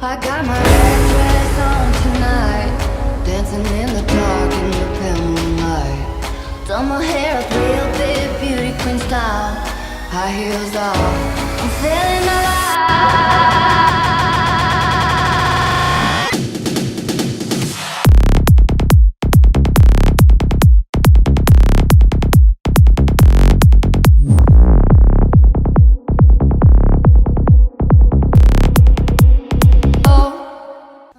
I got my red dress on tonight, dancing in the dark in the pale moonlight. Done my hair up real big, beauty queen style, high heels off, I'm feeling alive.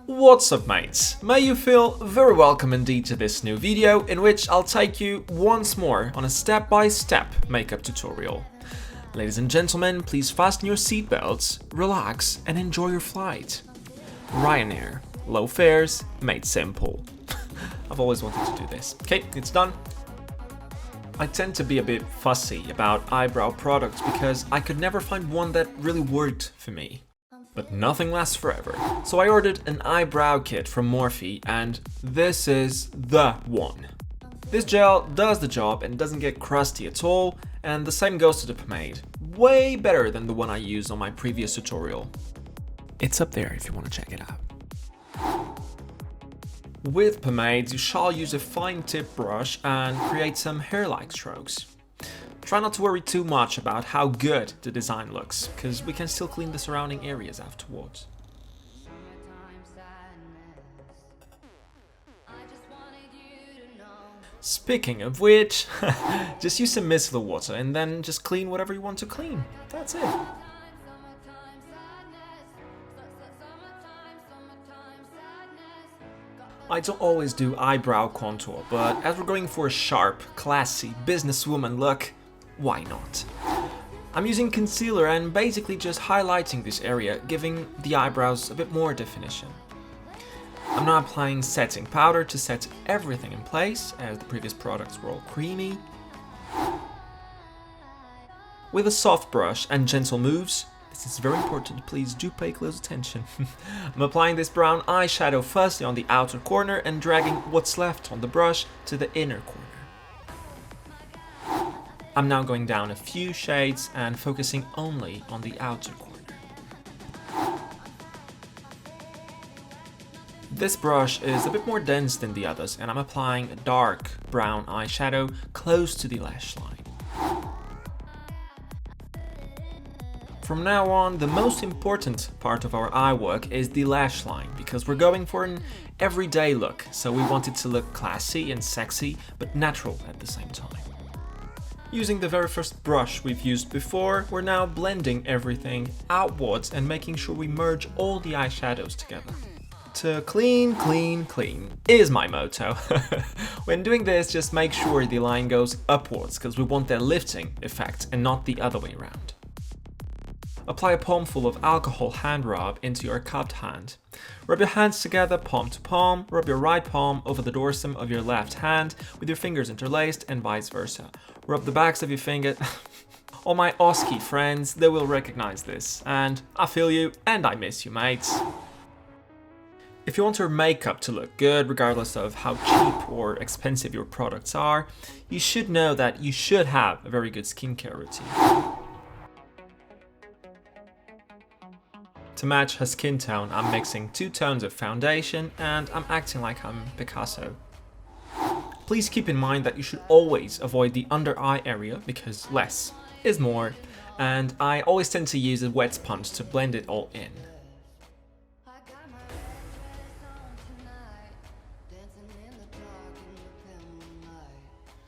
What's up, mates? May you feel very welcome indeed to this new video in which I'll take you once more on a step-by-step makeup tutorial. Ladies and gentlemen, please fasten your seatbelts, relax and enjoy your flight. Ryanair, low fares, made simple. I've always wanted to do this. Okay, it's done. I tend to be a bit fussy about eyebrow products because I could never find one that really worked for me. But nothing lasts forever, so I ordered an eyebrow kit from Morphe and this is the one. This gel does the job and doesn't get crusty at all, and the same goes to the pomade. Way better than the one I used on my previous tutorial. It's up there if you want to check it out. With pomades, you shall use a fine tip brush and create some hair-like strokes. Try not to worry too much about how good the design looks, because we can still clean the surrounding areas afterwards. Speaking of which, just use some micellar water and then just clean whatever you want to clean. That's it. I don't always do eyebrow contour, but as we're going for a sharp, classy, businesswoman look, why not? I'm using concealer and basically just highlighting this area, giving the eyebrows a bit more definition. I'm now applying setting powder to set everything in place, as the previous products were all creamy. With a soft brush and gentle moves, this is very important, please do pay close attention. I'm applying this brown eyeshadow firstly on the outer corner and dragging what's left on the brush to the inner corner. I'm now going down a few shades and focusing only on the outer corner. This brush is a bit more dense than the others and I'm applying a dark brown eyeshadow close to the lash line. From now on, the most important part of our eye work is the lash line because we're going for an everyday look, so we want it to look classy and sexy but natural at the same time. Using the very first brush we've used before, we're now blending everything outwards and making sure we merge all the eyeshadows together. To clean, clean, clean is my motto. When doing this, just make sure the line goes upwards because we want that lifting effect and not the other way around. Apply a palmful of alcohol hand rub into your cupped hand. Rub your hands together, palm to palm. Rub your right palm over the dorsum of your left hand with your fingers interlaced and vice versa. Rub the backs of your fingers. All my Aussie friends, they will recognize this. And I feel you and I miss you, mates. If you want your makeup to look good, regardless of how cheap or expensive your products are, you should know that you should have a very good skincare routine. To match her skin tone, I'm mixing 2 tones of foundation and I'm acting like I'm Picasso. Please keep in mind that you should always avoid the under eye area because less is more, and I always tend to use a wet sponge to blend it all in.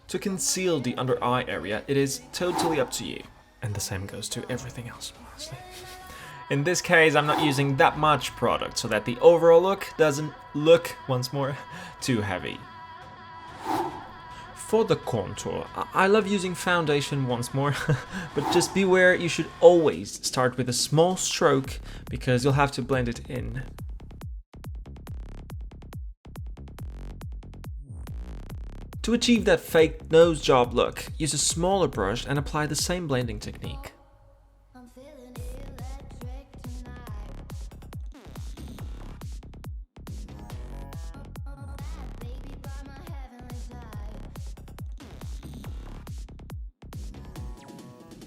To conceal the under eye area, it is totally up to you, and the same goes to everything else, honestly. In this case, I'm not using that much product so that the overall look doesn't look, once more, too heavy. For the contour, I love using foundation once more, but just beware, you should always start with a small stroke because you'll have to blend it in. To achieve that fake nose job look, use a smaller brush and apply the same blending technique.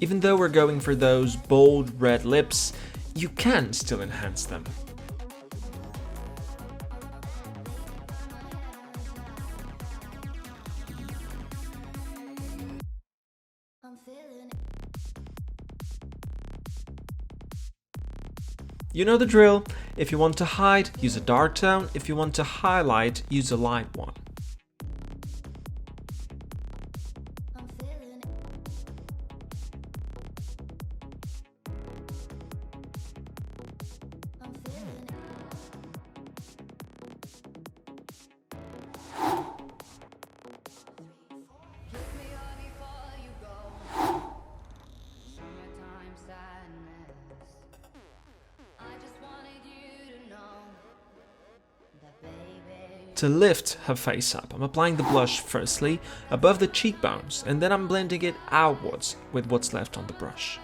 Even though we're going for those bold red lips, you can still enhance them. You know the drill. If you want to hide, use a dark tone. If you want to highlight, use a light one. To lift her face up, I'm applying the blush firstly above the cheekbones, and then I'm blending it outwards with what's left on the brush.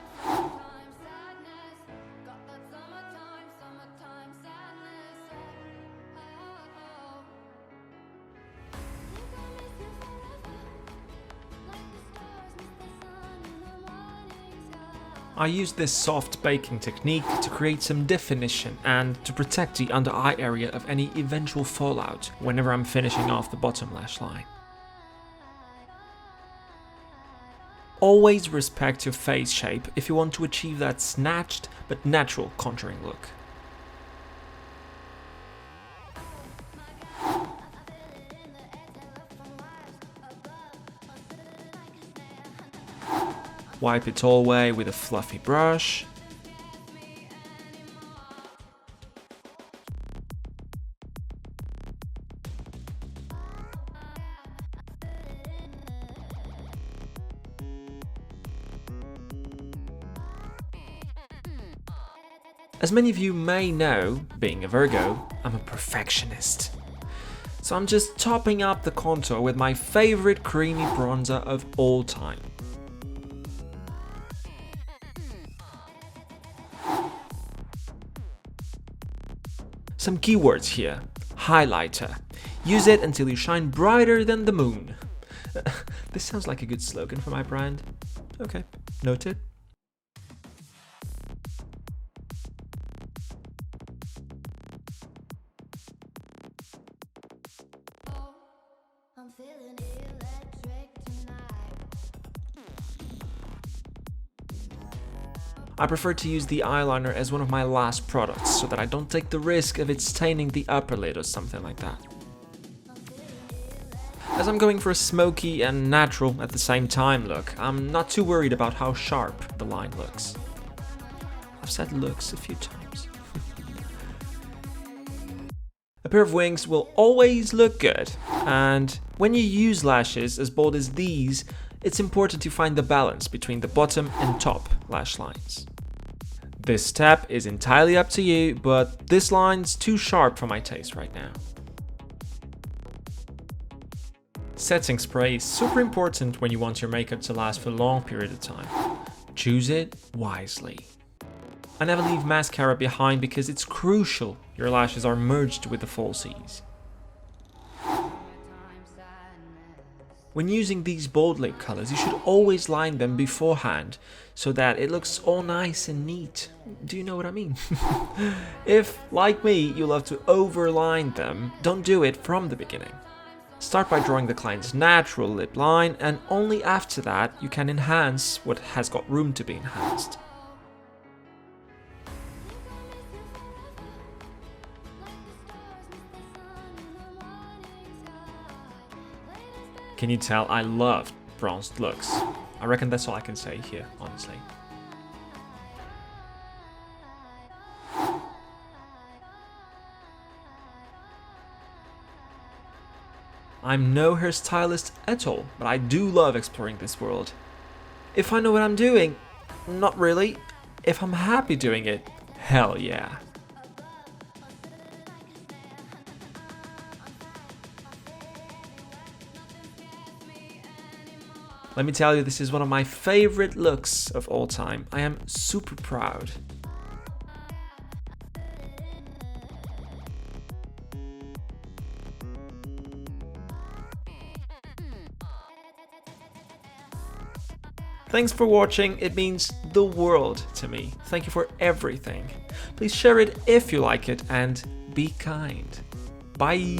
I use this soft baking technique to create some definition and to protect the under eye area of any eventual fallout whenever I'm finishing off the bottom lash line. Always respect your face shape if you want to achieve that snatched but natural contouring look. Wipe it all away with a fluffy brush. As many of you may know, being a Virgo, I'm a perfectionist. So I'm just topping up the contour with my favorite creamy bronzer of all time. Some keywords here. Highlighter. Use it until you shine brighter than the moon. This sounds like a good slogan for my brand. Okay, noted. I'm feeling electric tonight. I prefer to use the eyeliner as one of my last products so that I don't take the risk of it staining the upper lid or something like that. As I'm going for a smoky and natural at the same time look, I'm not too worried about how sharp the line looks. I've said looks a few times. A pair of wings will always look good, and when you use lashes as bold as these, it's important to find the balance between the bottom and top lash lines. This step is entirely up to you, but this line's too sharp for my taste right now. Setting spray is super important when you want your makeup to last for a long period of time. Choose it wisely. I never leave mascara behind because it's crucial your lashes are merged with the falsies. When using these bold lip colors, you should always line them beforehand so that it looks all nice and neat. Do you know what I mean? If, like me, you love to overline them, don't do it from the beginning. Start by drawing the client's natural lip line, and only after that you can enhance what has got room to be enhanced. Can you tell I love bronzed looks? I reckon that's all I can say here, honestly. I'm no hairstylist at all, but I do love exploring this world. If I know what I'm doing, not really. If I'm happy doing it, hell yeah. Let me tell you, this is one of my favorite looks of all time. I am super proud. Thanks for watching, it means the world to me. Thank you for everything. Please share it if you like it, and be kind. Bye!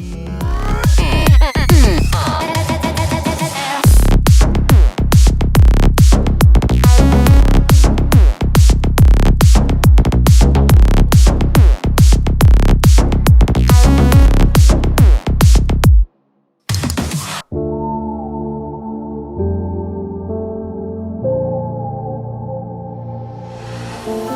Bye.